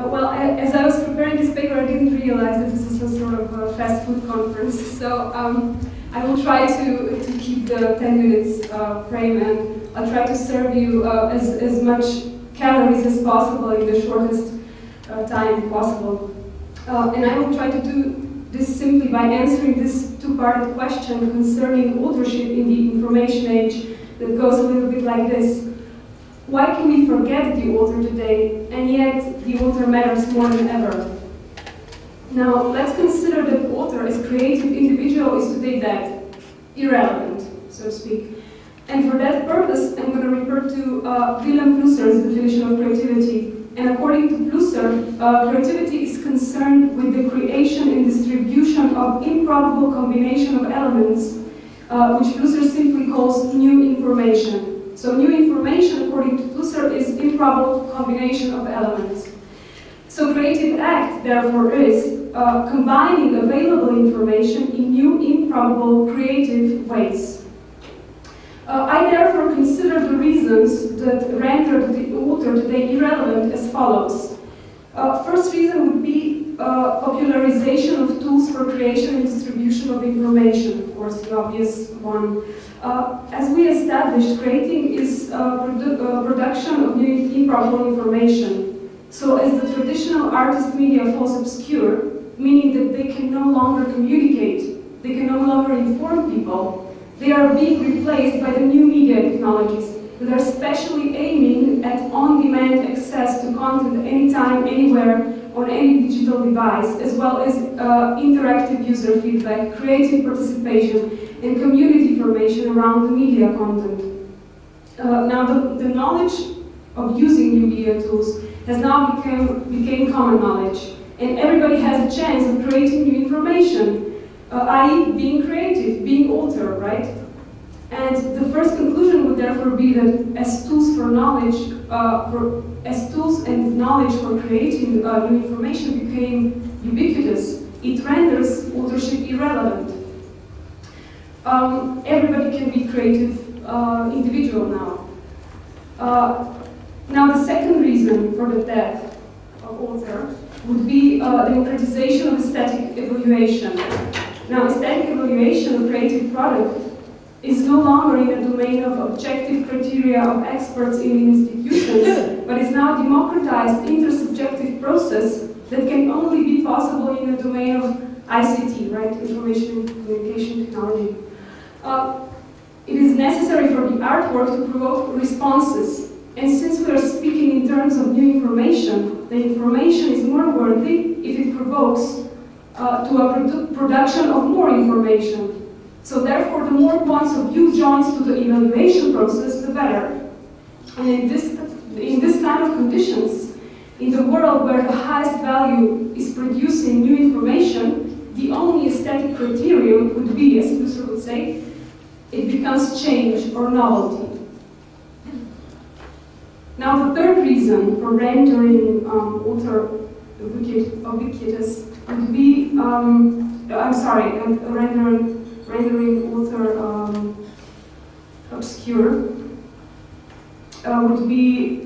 Well, as I was preparing this paper, I didn't realize that this is some sort of a fast food conference. So I will try to keep the 10 minutes frame, and I'll try to serve you as much calories as possible in the shortest time possible. And I will try to do this simply by answering this two-parted question concerning authorship in the information age that goes a little bit like this. Why can we forget the author today, and yet the author matters more than ever? Now, let's consider that the author as creative individual is today dead, irrelevant, so to speak. And for that purpose, I'm going to refer to Willem Plusser's definition of creativity. And according to Plusser, creativity is concerned with the creation and distribution of improbable combination of elements, which Plusser simply calls new information. So new information, according to Plusser, is improbable combination of elements. So creative act, therefore, is combining available information in new, improbable, creative ways. I therefore consider the reasons that render the author today irrelevant as follows. First reason would be popularization of tools for creation and distribution of information, of course, the obvious one. As we established, creating is production of new improbable information. So as the traditional artist media falls obscure, meaning that they can no longer communicate, they can no longer inform people, they are being replaced by the new media technologies that are specially aiming at on-demand access to content anytime, anywhere, on any digital device, as well as interactive user feedback, creative participation, and community formation around the media content. Now, the knowledge of using new media tools has now became common knowledge, and everybody has a chance of creating new information, i.e. being creative, being author, right? And the first conclusion would therefore be that as tools for knowledge, as tools and knowledge for creating new information became ubiquitous, it renders authorship irrelevant. Everybody can be creative individual now. Now the second reason for the death of author would be democratization of aesthetic evaluation. Now, aesthetic evaluation of creative product is no longer in the domain of objective criteria of experts in institutions, but is now a democratized intersubjective process that can only be possible in the domain of ICT, right? Information and communication technology. It is necessary for the artwork to provoke responses, and since we are speaking in terms of new information, the information is more worthy if it provokes to a production of more information. So therefore, the more points of view joins to the evaluation process, the better. And in this kind of conditions, in the world where the highest value is producing new information, the only aesthetic criterion would be, as Plusser would say, it becomes change or novelty. Now, the third reason for rendering author ubiquitous would be, rendering author obscure would be,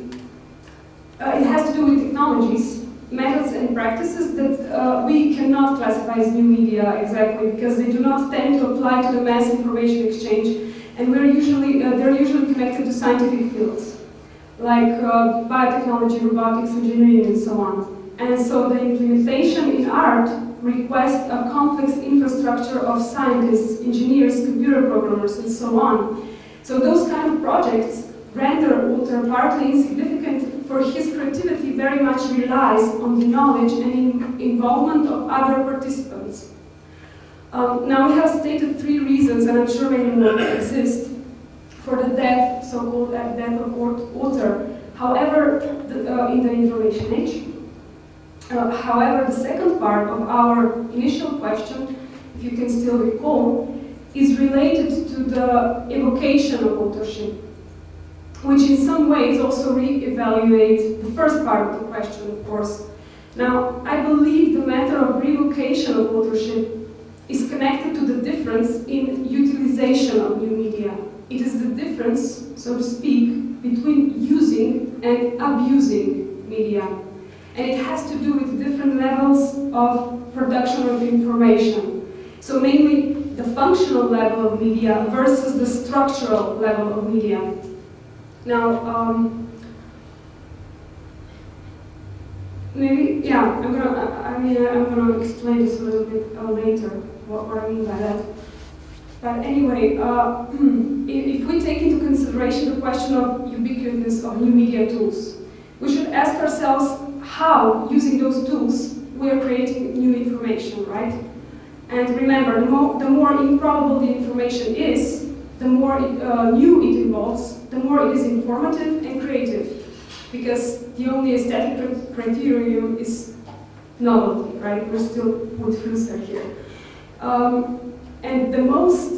it has to do with technologies, methods and practices that we cannot classify as new media exactly because they do not tend to apply to the mass information exchange, and they're usually connected to scientific fields like biotechnology, robotics, engineering, and so on. And so the implementation in art requests a complex infrastructure of scientists, engineers, computer programmers, and so on. So those kind of projects render author partly insignificant, for his creativity very much relies on the knowledge and involvement of other participants. Now we have stated three reasons, and I'm sure many more exist, for the death, so-called death of author. However, in the information age. However, the second part of our initial question, if you can still recall, is related to the evocation of authorship, which in some ways also re-evaluates the first part of the question, of course. Now, I believe the matter of revocation of authorship is connected to the difference in utilization of new media. It is the difference, so to speak, between using and abusing media. And it has to do with different levels of production of information. So mainly the functional level of media versus the structural level of media. Now, maybe, yeah, I'm gonna explain this a little bit later, what I mean by that. But anyway, if we take into consideration the question of ubiquitousness of new media tools, we should ask ourselves how, using those tools, we are creating new information, right? And remember, the more improbable the information is, the more new it involves, the more it is informative and creative. Because the only aesthetic criterion is novelty, right? We're still with Flusser here. And the most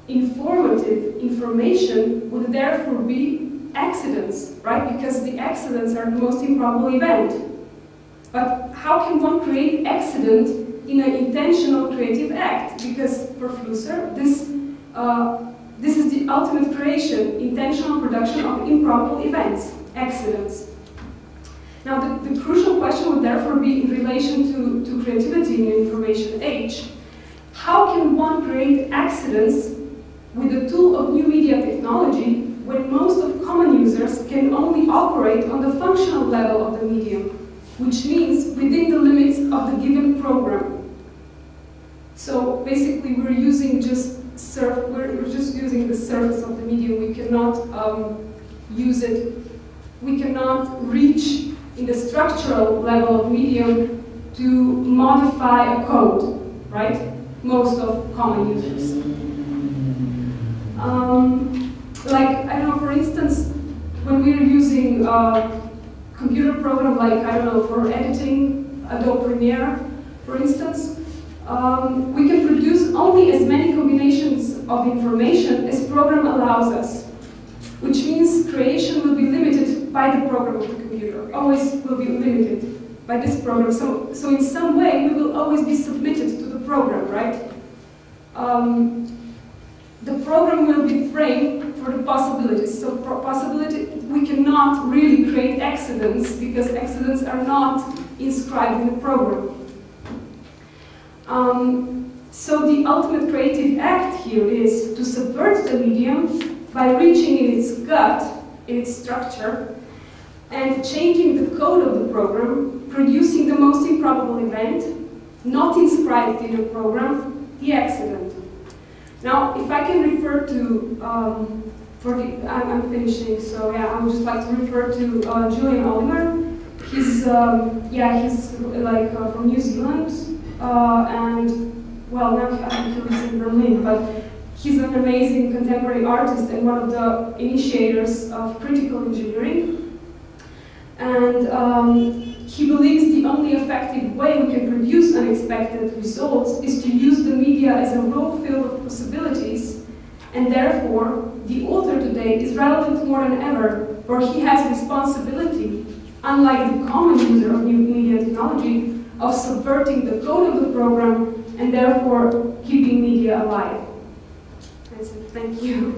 informative information would therefore be accidents, right? Because the accidents are the most improbable event. But how can one create accident in an intentional creative act? Because for Flusser, this is the ultimate creation, intentional production of improbable events, accidents. Now, the crucial question would therefore be in relation to creativity in the information age. How can one create accidents with the tool of new media technology when most of common users can only operate on the functional level of the medium, which means within the limits of the given program? So basically, we're using we're just using the surface of the medium. We cannot use it. We cannot reach in the structural level of medium to modify a code, right? Most of common users. Like, I don't know, for instance, when we're using a computer program like, I don't know, for editing, Adobe Premiere, for instance, we can produce only as many combinations of information as program allows us, which means creation will be limited by the program of the computer, always will be limited by this program. So in some way, we will always be submitted to the program, right? The program will be framed for the possibilities. So we cannot really create accidents because accidents are not inscribed in the program. So the ultimate creative act here is to subvert the medium by reaching in its gut, in its structure, and changing the code of the program, producing the most improbable event, not inscribed in the program, the accident. Now, if I can refer to, I'm finishing, so yeah, I would just like to refer to Julian Oliver. He's like from New Zealand, and well, now I think he lives in Berlin, but he's an amazing contemporary artist and one of the initiators of critical engineering. And he believes the only effective way we can produce unexpected results is to use the media as a raw field of possibilities, and therefore the author today is relevant more than ever, for he has responsibility, unlike the common user of new media technology, of subverting the code of the program and therefore keeping media alive. That's it. Thank you.